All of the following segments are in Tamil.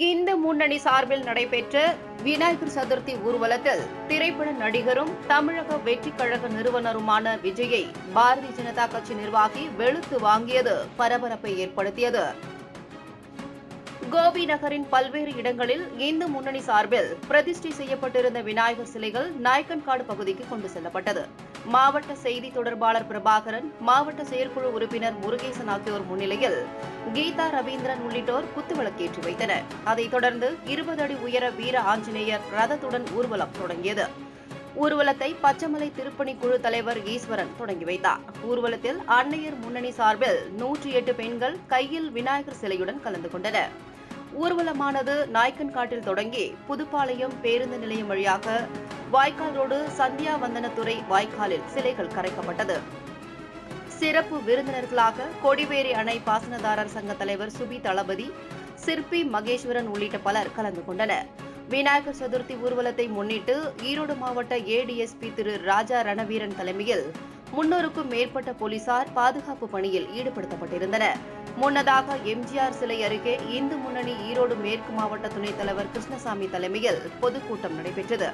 இந்து முன்னணி சார்பில் நடைபெற்ற விநாயகர் சதுர்த்தி ஊர்வலத்தில் திரைப்பட நடிகரும் தமிழக வெற்றிக் கழக நிறுவனருமான விஜயை பாரதிய ஜனதா கட்சி நிர்வாகி வெளுத்து வாங்கியது பரபரப்பை ஏற்படுத்தியது. கோபி நகரின் பல்வேறு இடங்களில் இந்து முன்னணி சார்பில் பிரதிஷ்டை செய்யப்பட்டிருந்த விநாயகர் சிலைகள் நாயக்கன்காடு பகுதிக்கு கொண்டு செல்லப்பட்டது. மாவட்ட செய்தி தொடர்பாளர் பிரபாகரன், மாவட்ட செயற்குழு உறுப்பினர் முருகேசன் ஆகியோர் முன்னிலையில் கீதா ரவீந்திரன் உள்ளிட்டோர் குத்துவிளக்கேற்றி வைத்தனர். அதைத் தொடர்ந்து 20 அடி உயர வீர ஆஞ்சநேயர் ரதத்துடன் ஊர்வலம் தொடங்கியது. ஊர்வலத்தை பச்சமலை திருப்பணி குழு தலைவர் ஈஸ்வரன் தொடங்கி வைத்தார். ஊர்வலத்தில் அன்னையர் முன்னணி சார்பில் 108 பெண்கள் கையில் விநாயகர் சிலையுடன் கலந்து கொண்டனர். ஊர்வலமானது நாயக்கன்காட்டில் தொடங்கி புதுப்பாளையம் பேருந்து நிலையம் வழியாக வாய்க்கால் ரோடு சந்தியா வந்தனத்துறை வாய்க்காலில் சிலைகள் கரைக்கப்பட்டது. சிறப்பு விருந்தினர்களாக கொடிவேரி அணை பாசனதாரர் சங்க தலைவர் சுபி தளபதி, சிற்பி மகேஸ்வரன் உள்ளிட்ட பலர் கலந்து கொண்டனர். விநாயகர் சதுர்த்தி ஊர்வலத்தை முன்னிட்டு ஈரோடு மாவட்ட ஏடிஎஸ்பி திரு ராஜா ரணவீரன் தலைமையில் 300க்கும் மேற்பட்ட போலீசார் பாதுகாப்பு பணியில் ஈடுபடுத்தப்பட்டிருந்தனர். முன்னதாக எம்ஜிஆர் சிலை அருகே இந்து முன்னணி ஈரோடு மேற்கு மாவட்ட துணைத் தலைவர் கிருஷ்ணசாமி தலைமையில் பொதுக்கூட்டம் நடைபெற்றது.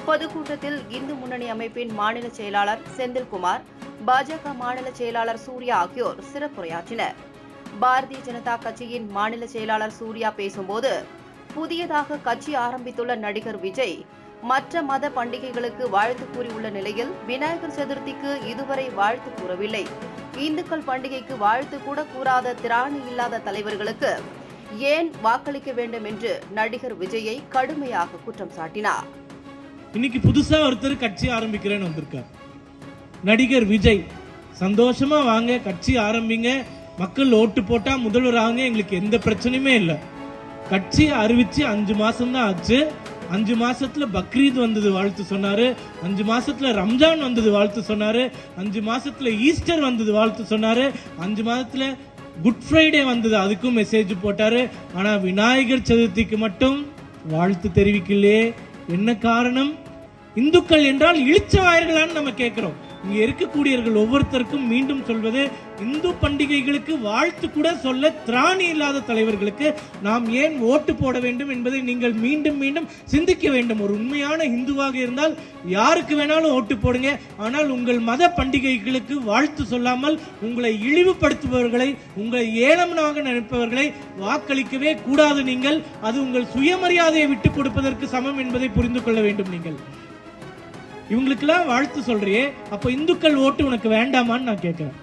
பொதுக்கூட்டத்தில் இந்து முன்னணி அமைப்பின் மாநில செயலாளர் செந்தில்குமார், பாஜக மாநில செயலாளர் சூர்யா ஆகியோர் சிறப்புரையாற்றினர். பாரதிய ஜனதா கட்சியின் மாநில செயலாளர் சூர்யா பேசும்போது, புதியதாக கட்சி ஆரம்பித்துள்ள நடிகர் விஜய் மற்ற மத பண்டிகைகளுக்கு வாழ்த்து கூறியுள்ள நிலையில் விநாயகர் சதுர்த்திக்கு இதுவரை வாழ்த்து கூறவில்லை. இந்துக்கள் பண்டிகைக்கு வாழ்த்து கூட கூறாத திராணி இல்லாத தலைவர்களுக்கு ஏன் வாக்களிக்க வேண்டும் என்று நடிகர் விஜயை கடுமையாக குற்றம் சாட்டினார். இன்னைக்கு புதுசா ஒருத்தர் கட்சி ஆரம்பிக்கிறேன்னு வந்திருக்கார். நடிகர் விஜய் சந்தோஷமா வாங்க, கட்சி ஆரம்பிங்க, மக்கள் ஓட்டு போட்டா முதல்வர் ஆகுங்க, எங்களுக்கு எந்த பிரச்சனையுமே இல்லை. கட்சி அறிவிச்சு 5 மாசம் தான் ஆச்சு. 5 மாசத்துல பக்ரீத் வந்தது வாழ்த்து சொன்னாரு, 5 மாசத்துல ரம்ஜான் வந்தது வாழ்த்து சொன்னாரு, 5 மாசத்துல ஈஸ்டர் வந்தது வாழ்த்து சொன்னாரு, 5 மாதத்துல குட் ஃப்ரைடே வந்தது அதுக்கும் மெசேஜ் போட்டாரு. ஆனா விநாயகர் சதுர்த்திக்கு மட்டும் வாழ்த்து தெரிவிக்கலையே. என்ன காரணம்? இந்துக்கள் என்றால் இழிச்சவாயர்களான்னு நம்ம கேட்கிறோம். இங்க இருக்கக்கூடியவர்கள் ஒவ்வொருத்தருக்கும் மீண்டும் சொல்வது, இந்து பண்டிகைகளுக்கு வாழ்த்து கூட சொல்ல திராணி இல்லாத தலைவர்களுக்கு நாம் ஏன் ஓட்டு போட வேண்டும் என்பதை நீங்கள் மீண்டும் மீண்டும் சிந்திக்க வேண்டும். ஒரு உண்மையான இந்துவாக இருந்தால் யாருக்கு வேணாலும் ஓட்டு போடுங்க. ஆனால் உங்கள் மத பண்டிகைகளுக்கு வாழ்த்து சொல்லாமல் உங்களை இழிவுபடுத்துபவர்களை, உங்களை ஏளனமாக நினைப்பவர்களை வாக்களிக்கவே கூடாது. நீங்கள் அது உங்கள் சுயமரியாதையை விட்டுக் கொடுப்பதற்கு சமம் என்பதை புரிந்து கொள்ள வேண்டும். நீங்கள் இவங்களுக்கெல்லாம் வாழ்த்து சொல்றியே, அப்ப இந்துக்கள் ஓட்டு உனக்கு வேண்டாமான்னு நான் கேட்கிறேன்.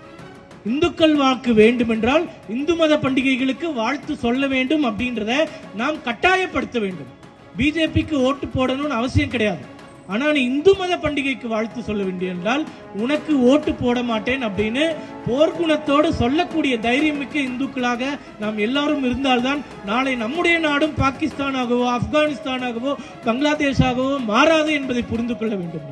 இந்துக்கள் வாக்கு வேண்டும் என்றால் இந்து மத பண்டிகைகளுக்கு வாழ்த்து சொல்ல வேண்டும் அப்படின்றத நாம் கட்டாயப்படுத்த வேண்டும். பிஜேபிக்கு ஓட்டு போடணும்னு அவசியம் கிடையாது. ஆனா நீ இந்து மத பண்டிகைக்கு வாழ்த்து சொல்ல வேண்டிய என்றால் உனக்கு ஓட்டு போட மாட்டேன் அப்படின்னு போர்க்குணத்தோடு சொல்லக்கூடிய தைரியமிக்க இந்துக்களாக நாம் எல்லாரும் இருந்தால்தான் நாளை நம்முடைய நாடும் பாகிஸ்தானாகவோ ஆப்கானிஸ்தானாகவோ பங்களாதேஷாகவோ மாறாது என்பதை புரிந்து கொள்ள வேண்டும்.